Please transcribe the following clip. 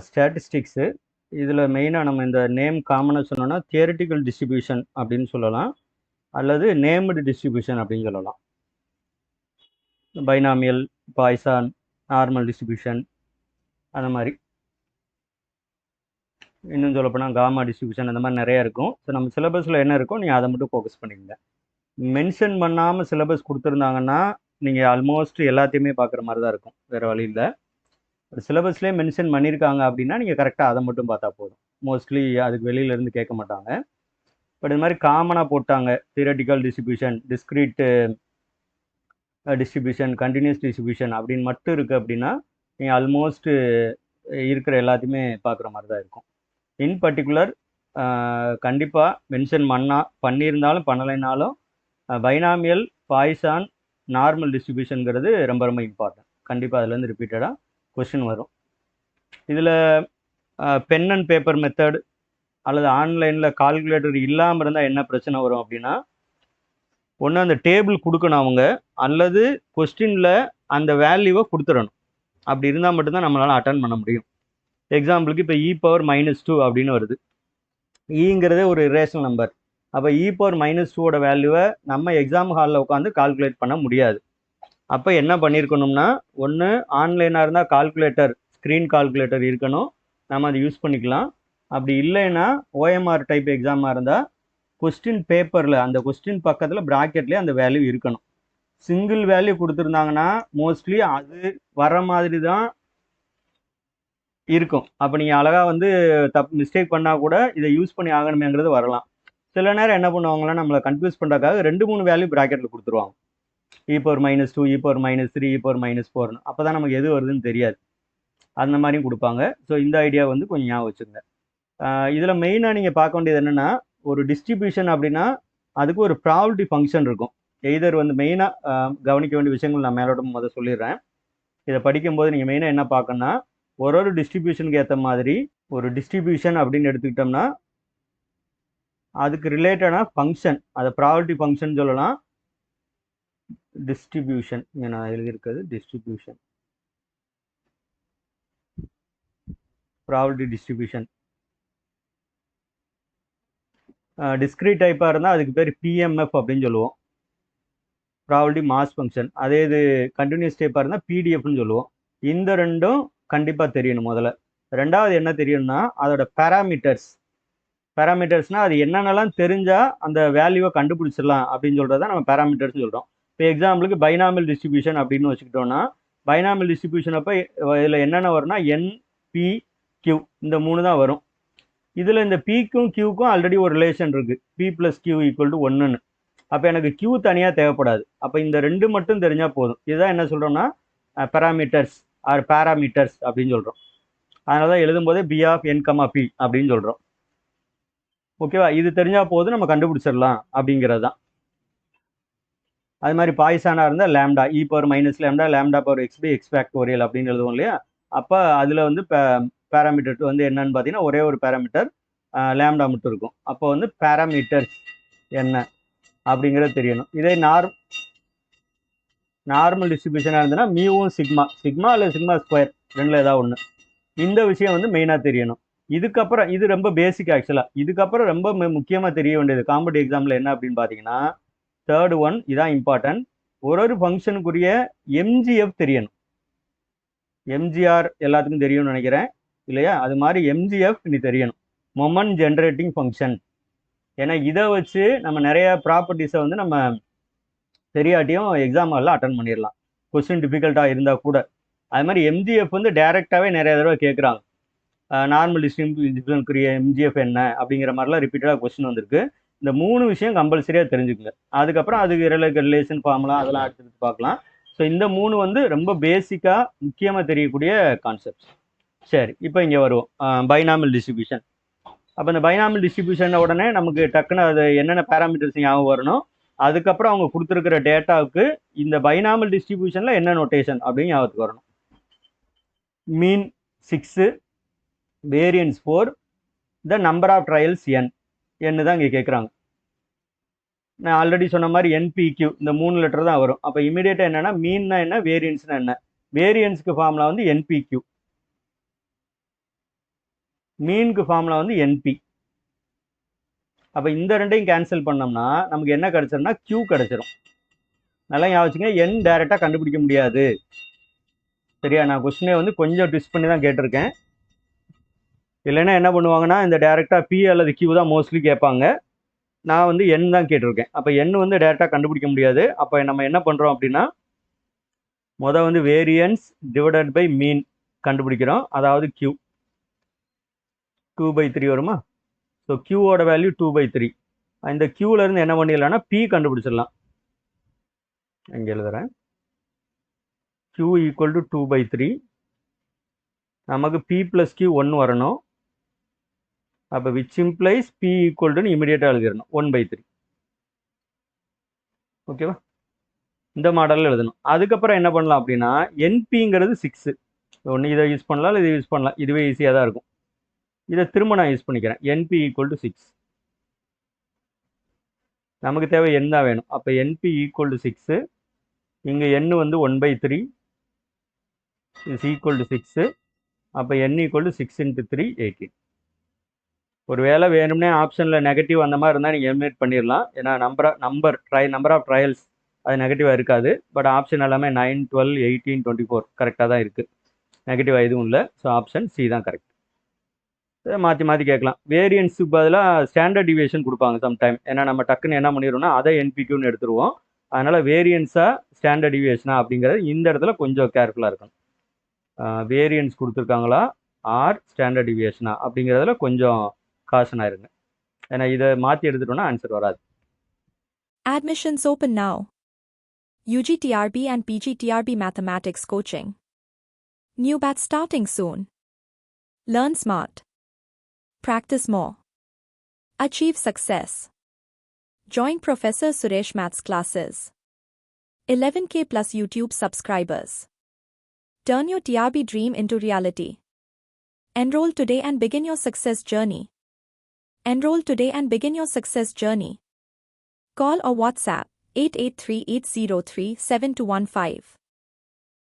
Statistics. இதில் மெயினாக நம்ம இந்த நேம் காமனாக சொன்னோன்னா தியரிட்டிக்கல் டிஸ்ட்ரிபியூஷன் அப்படின்னு சொல்லலாம், அல்லது நேம்டு டிஸ்ட்ரிபியூஷன் அப்படின்னு சொல்லலாம். பைனாமியல், பாய்சான், நார்மல் டிஸ்ட்ரிபியூஷன், அந்த மாதிரி. இன்னும் சொல்லப்போனால் காமா டிஸ்ட்ரிபியூஷன், அந்த மாதிரி நிறையா இருக்கும். ஸோ நம்ம சிலபஸில் என்ன இருக்கோ நீங்கள் அதை மட்டும் ஃபோக்கஸ் பண்ணிக்கங்க. மென்ஷன் பண்ணாமல் சிலபஸ் கொடுத்துருந்தாங்கன்னா நீங்கள் ஆல்மோஸ்ட் எல்லாத்தையுமே பார்க்குற மாதிரி தான் இருக்கும், வேறு வழி இல்லை. ஒரு சிலபஸ்லேயே மென்ஷன் பண்ணியிருக்காங்க அப்படின்னா நீங்கள் கரெக்டாக அதை மட்டும் பார்த்தா போதும். மோஸ்ட்லி அதுக்கு வெளியிலேருந்து கேட்க மாட்டாங்க. பட் இது மாதிரி காமனாக போட்டாங்க, theoretical distribution, discrete distribution, continuous distribution அப்படின்னு மட்டும் இருக்குது அப்படின்னா நீங்கள் ஆல்மோஸ்ட் இருக்கிற எல்லாத்தையுமே பார்க்குற மாதிரி தான் இருக்கும். இன் பர்டிகுலர் கண்டிப்பாக மென்ஷன் பண்ணியிருந்தாலும் பண்ணலைனாலும் பைனாமியல், பாய்சான், நார்மல் டிஸ்ட்ரிபியூஷனுங்கிறது ரொம்ப ரொம்ப இம்பார்ட்டன்ட். கண்டிப்பாக அதுலேருந்து ரிப்பீட்டடாக கொஸ்டின் வரும். இதில் பென் அண்ட் பேப்பர் மெத்தட் அல்லது ஆன்லைனில் கால்குலேட்டர் இல்லாமல் இருந்தால் என்ன பிரச்சனை வரும் அப்படின்னா, ஒன்று அந்த டேபிள் கொடுக்கணும் அவங்க, அல்லது கொஸ்டினில் அந்த வேல்யூவை கொடுத்துடணும். அப்படி இருந்தால் மட்டும்தான் நம்மளால் அட்டன் பண்ண முடியும். எக்ஸாம்பிளுக்கு இப்போ e⁻2 அப்படின்னு வருது. ஈங்கிறதே ஒரு இரேஷனல் நம்பர். அப்போ e⁻2 வேல்யூவை நம்ம எக்ஸாம் ஹாலில் உட்காந்து கால்குலேட் பண்ண முடியாது. அப்போ என்ன பண்ணியிருக்கணும்னா, ஒன்று ஆன்லைனாக இருந்தால் கால்குலேட்டர், ஸ்க்ரீன் கால்குலேட்டர் இருக்கணும், நம்ம அதை யூஸ் பண்ணிக்கலாம். அப்படி இல்லைன்னா ஓஎம்ஆர் டைப் எக்ஸாமாக இருந்தால் கொஸ்டின் பேப்பரில் அந்த கொஸ்டின் பக்கத்தில் ப்ராக்கெட்லேயே அந்த வேல்யூ இருக்கணும். சிங்கிள் வேல்யூ கொடுத்துருந்தாங்கன்னா மோஸ்ட்லி அது வர மாதிரி தான் இருக்கும். அப்போ நீங்கள் அழகாக வந்து மிஸ்டேக் பண்ணால் கூட இதை யூஸ் பண்ணி ஆகணுமேங்கிறது வரலாம். சில நேரம் என்ன பண்ணுவாங்கன்னா, நம்மளை கன்ஃபியூஸ் பண்ணுறதுக்காக 2-3 வேல்யூ ப்ராக்கெட்டில் கொடுத்துருவாங்க. e⁻2, e⁻3, e⁻4. அப்போ தான் நமக்கு எது வருதுன்னு தெரியாது. அந்த மாதிரியும் கொடுப்பாங்க. ஸோ இந்த ஐடியா வந்து கொஞ்சம் ஞாபகம் வச்சுங்க. இதில் மெயினாக நீங்கள் பார்க்க வேண்டியது என்னென்னா, ஒரு டிஸ்ட்ரிபியூஷன் அப்படின்னா அதுக்கு ஒரு ப்ராபபிலிட்டி ஃபங்க்ஷன் இருக்கும். எய்தர் வந்து மெயினாக கவனிக்க வேண்டிய விஷயங்கள் நான் மேலோட முதல்ல சொல்லிடுறேன். இதை படிக்கும்போது நீங்கள் மெயினாக என்ன பார்க்கணுன்னா, ஒரு டிஸ்ட்ரிபியூஷனுக்கு ஏற்ற மாதிரி ஒரு டிஸ்ட்ரிபியூஷன் அப்படின்னு எடுத்துக்கிட்டோம்னா அதுக்கு ரிலேட்டடான ஃபங்க்ஷன், அதை ப்ராபபிலிட்டி ஃபங்க்ஷன் சொல்லலாம். டிஸ்ட்ரிபியூஷன் நான் எழுதியிருக்கிறது டிஸ்ட்ரிபியூஷன், ப்ராபபிலிட்டி டிஸ்ட்ரிபியூஷன். டிஸ்க்ரீட் டைப்பாக இருந்தால் அதுக்கு பேர் பிஎம்எஃப் அப்படின்னு சொல்லுவோம், ப்ராபபிலிட்டி மாஸ் ஃபங்க்ஷன். அதே இது கண்டினியூஸ் டைப்பாக இருந்தால் பிடிஎஃப்னு சொல்லுவோம். இந்த ரெண்டும் கண்டிப்பாக தெரியணும். முதல்ல ரெண்டாவது என்ன தெரியணும்னா அதோட பேராமீட்டர்ஸ்னால் அது என்னென்னலாம் தெரிஞ்சால் அந்த வேல்யூவை கண்டுபிடிச்சிடலாம் அப்படின்னு சொல்கிறத நம்ம பேராமீட்டர்ஸ்னு சொல்கிறோம். இப்போ எக்ஸாம்பிளுக்கு பைனாமியல் டிஸ்ட்ரிபியூஷன் அப்படின்னு வச்சுக்கிட்டோம்னா, பைனாமியல் டிஸ்ட்ரிபியூஷன் அப்போ இதில் என்னென்ன வரும்னா n, p, q இந்த 3 தான் வரும். இதில் இந்த pக்கும் qக்கும் ஆல்ரெடி ஒரு ரிலேஷன் இருக்குது, p + q = 1ன்னு. அப்போ எனக்கு q தனியாக தேவைப்படாது. அப்போ இந்த 2 மட்டும் தெரிஞ்சால் போதும். இதுதான் என்ன சொல்கிறோம்னா பேராமீட்டர்ஸ் அப்படின்னு சொல்கிறோம். அதனால தான் எழுதும்போதே b of n, p அப்படின்னு சொல்கிறோம். ஓகேவா? இது தெரிஞ்சால் போதும், நம்ம கண்டுபிடிச்சிடலாம் அப்படிங்கிறது தான். அது மாதிரி பாய்சானாக இருந்தால் லேம்டா, e⁻−λ λ/x/x அப்படின்னு எழுதுவோம் இல்லையா? அப்போ அதில் வந்து பேராமீட்டர் வந்து என்னன்னு பார்த்தீங்கன்னா ஒரே ஒரு பேராமீட்டர் லேம்டா மட்டும் இருக்கும். அப்போ வந்து பேராமீட்டர்ஸ் என்ன அப்படிங்கிறது தெரியணும். இதே நார்மல் டிஸ்ட்ரிபியூஷனாக இருந்ததுன்னா மியூவும் சிக்மா அல்லது σ² ரெண்டில் ஏதாவது ஒன்று. இந்த விஷயம் வந்து மெயினாக தெரியணும். இதுக்கப்புறம் இது ரொம்ப பேசிக் ஆக்சுவலாக. இதுக்கப்புறம் ரொம்ப முக்கியமாக தெரிய வேண்டியது காம்படிட்டிவ் எக்ஸாமில் என்ன அப்படின்னு பார்த்தீங்கன்னா, தேர்ட் ஒன் இதான் இம்பார்ட்டன்ட். ஒரு ஃபங்க்ஷனுக்குரிய எம்ஜிஎஃப் தெரியணும். எம்ஜிஆர் எல்லாத்துக்கும் தெரியும்னு நினைக்கிறேன் இல்லையா? அது மாதிரி எம்ஜிஎஃப் நீ தெரியணும், மொமெண்ட் ஜென்ரேட்டிங் ஃபங்க்ஷன். ஏன்னா இதை வச்சு நம்ம நிறைய ப்ராப்பர்ட்டிஸை வந்து நம்ம தெரியாட்டியும் எக்ஸாம் எல்லாம் அட்டன் பண்ணிடலாம், கொஸ்டின் டிஃபிகல்ட்டாக இருந்தால் கூட. அது மாதிரி எம்ஜிஎஃப் வந்து டைரெக்டாகவே நிறைய தடவை கேட்குறாங்க. நார்மல் டிஸ்ட்ரிபியூஷனுக்குரிய எம்ஜிஎஃப் என்ன அப்படிங்கிற மாதிரிலாம் ரிப்பீட்டடாக கொஸ்டின் வந்திருக்கு. இந்த 3 விஷயம் கம்பல்சரியாக தெரிஞ்சுக்குங்க. அதுக்கப்புறம் அதுக்கு ரிலேஷன் ஃபார்முலா அதெல்லாம் எடுத்து பார்க்கலாம். ஸோ இந்த 3 வந்து ரொம்ப பேசிக்காக முக்கியமாக தெரியக்கூடிய கான்செப்ட்ஸ். சரி, இப்போ இங்கே வருவோம் பைனாமியல் டிஸ்ட்ரிபியூஷன். அப்போ இந்த பைனாமியல் டிஸ்ட்ரிபியூஷன் உடனே நமக்கு டக்குன்னு அது என்னென்ன பேராமீட்டர்ஸ் ஞாபகம் வரணும், அதுக்கப்புறம் அவங்க கொடுத்துருக்கிற டேட்டாவுக்கு இந்த பைனாமியல் டிஸ்ட்ரிபியூஷனில் என்ன நோட்டேஷன் அப்படின்னு ஞாபகத்துக்கு வரணும். Mean 6, variance 4, the number of trials n தான் இங்கே கேட்குறாங்க. நான் ஆல்ரெடி சொன்ன மாதிரி NPQ இந்த 3 லெட்டர் தான் வரும். அப்போ இமீடியட்டாக என்னென்னா மீன்னா என்ன, வேரியன்ஸ்னா என்ன. வேரியன்ஸுக்கு ஃபார்முலா வந்து NPQ. மீனுக்கு ஃபார்முலா வந்து என்பி. அப்போ இந்த ரெண்டையும் கேன்சல் பண்ணோம்னா நமக்கு என்ன கிடைச்சிரும்னா Q கிடைச்சிரும். நல்லா ஞாபகம் வச்சுங்க, N டைரெக்டாக கண்டுபிடிக்க முடியாது. சரியா? நான் கொஸ்டினே வந்து கொஞ்சம் ட்விஸ்ட் பண்ணி தான் கேட்டிருக்கேன். இல்லைன்னா என்ன பண்ணுவாங்கன்னா இந்த டைரெக்டாக P அல்லது Q தான் மோஸ்ட்லி கேட்பாங்க. நான் வந்து N தான் கேட்டிருக்கேன். அப்போ N வந்து டைரெக்டாக கண்டுபிடிக்க முடியாது. அப்போ நம்ம என்ன பண்ணுறோம் அப்படின்னா வந்து வேரியன்ஸ் டிவைடட் பை மீன் கண்டுபிடிக்கிறோம். அதாவது Q 2/3 வருமா? ஸோ Qவோட வேல்யூ 2/3. இந்த Qல இருந்து என்ன பண்ணிடலாம்னா P கண்டுபிடிச்சிடலாம். இங்கே எழுதுறேன். Q equal to 2/3. நமக்கு P + Q 1 வரணும். அப்போ விச் இம்ப்ளைஸ் P ஈக்குவல் டுன்னு இமீடியட்டாக எழுதிடணும் 1/3. ஓகேவா? இந்த மாடலில் எழுதணும். அதுக்கப்புறம் என்ன பண்ணலாம் அப்படின்னா என்பிங்கிறது 6. ஒன்று இதை யூஸ் பண்ணலாம், இல்லை இதை யூஸ் பண்ணலாம். இதுவே ஈஸியாக தான் இருக்கும். இதை திரும்ப நான் யூஸ் பண்ணிக்கிறேன். NP equal to 6. நமக்கு தேவை n தான் வேணும். அப்போ என்பி ஈக்குவல் டு 6. இங்கே n வந்து 1/3 இஸ் ஈக்குவல் டு 6. அப்போ n ஈக்குவல் டு 6 × 3 18. ஒரு வேளை வேணும்னே ஆப்ஷனில் நெகட்டிவ் அந்த மாதிரி இருந்தால் நீங்கள் எலிமினேட் பண்ணிடலாம். ஏன்னா நம்பர் ஆஃப் ட்ரையல்ஸ் அது நெகட்டிவாக இருக்காது. பட் ஆப்ஷன் எல்லாமே 9, 12, 18, 24 கரெக்டாக தான் இருக்குது. நெகட்டிவாக எதுவும் இல்லை. ஸோ ஆப்ஷன் சி தான் கரெக்ட். மாற்றி மாற்றி கேட்கலாம். வேரியன்ஸுக்கு பதிலாக ஸ்டாண்டர்ட் டிவியேஷன் கொடுப்பாங்க சம்டைம். ஏன்னா நம்ம டக்குன்னு என்ன பண்ணிடுவோம்னா அதை என்பிக்யூன்னு எடுத்துருவோம். அதனால் வேரியன்ஸாக ஸ்டாண்டர்ட் டிவியேஷனா அப்படிங்கிறது இந்த இடத்துல கொஞ்சம் கேர்ஃபுல்லாக இருக்கணும். வேரியன்ஸ் கொடுத்துருக்காங்களா ஆர் ஸ்டாண்டர்ட் டிவியேஷனா அப்படிங்கிறதுல கொஞ்சம் காஷனாக இருங்க. ஏன்னா இதை மாற்றி எடுத்துட்டோம்னா ஆன்சர் வராது. Admissions open now. UG TRB and PG TRB Mathematics Coaching. New batch starting soon. Learn smart. Practice more. Achieve success. Join Professor Suresh Maths classes. 11K plus YouTube subscribers. Turn your TRB dream into reality. Enroll today and begin your success journey. Enroll today and begin your success journey. Call or WhatsApp 8838037215.